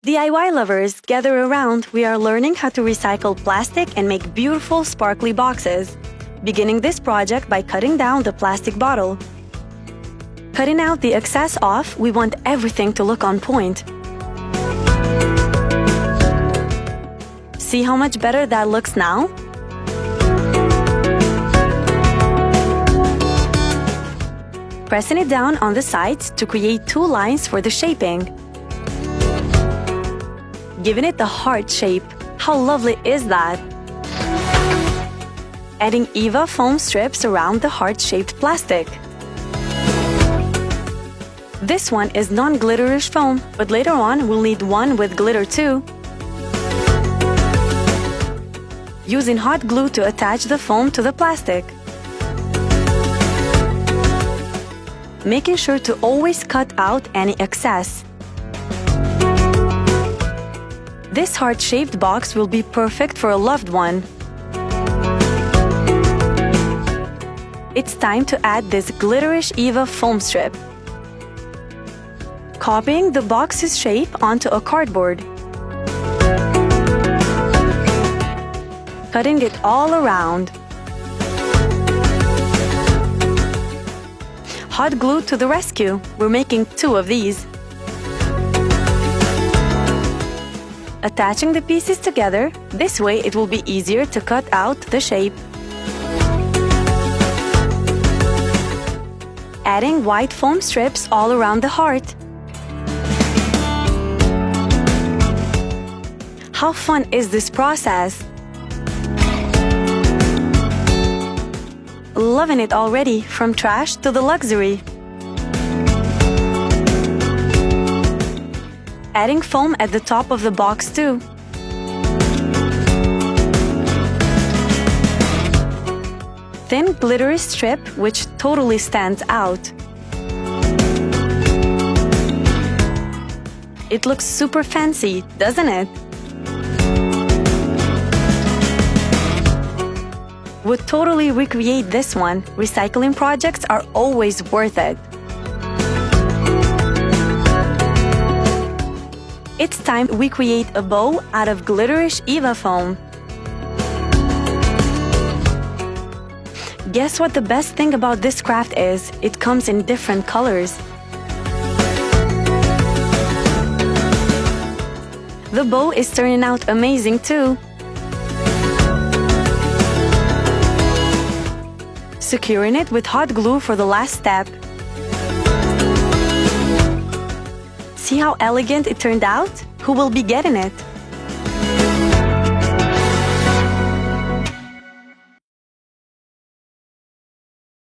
DIY lovers, gather around. We are learning how to recycle plastic and make beautiful, sparkly boxes. Beginning this project by cutting down the plastic bottle. Cutting out the excess off, we want everything to look on point. See how much better that looks now? Pressing it down on the sides to create two lines for the shaping. Giving it the heart shape. How lovely is that? Adding EVA foam strips around the heart-shaped plastic. This one is non-glitterish foam, but later on we'll need one with glitter too. Using hot glue to attach the foam to the plastic. Making sure to always cut out any excess. This heart-shaped box will be perfect for a loved one. It's time to add this glitterish EVA foam strip. Copying the box's shape onto a cardboard. Cutting it all around. Hot glue to the rescue. We're making two of these. Attaching the pieces together, this way it will be easier to cut out the shape. Adding white foam strips all around the heart. How fun is this process? Loving it already, from trash to the luxury. Adding foam at the top of the box too. Thin glittery strip which totally stands out. It looks super fancy, doesn't it? Would totally recreate this one. Recycling projects are always worth it. It's time we create a bow out of glitterish EVA foam. Guess what the best thing about this craft is? It comes in different colors. The bow is turning out amazing too. Securing it with hot glue for the last step. See how elegant it turned out? Who will be getting it?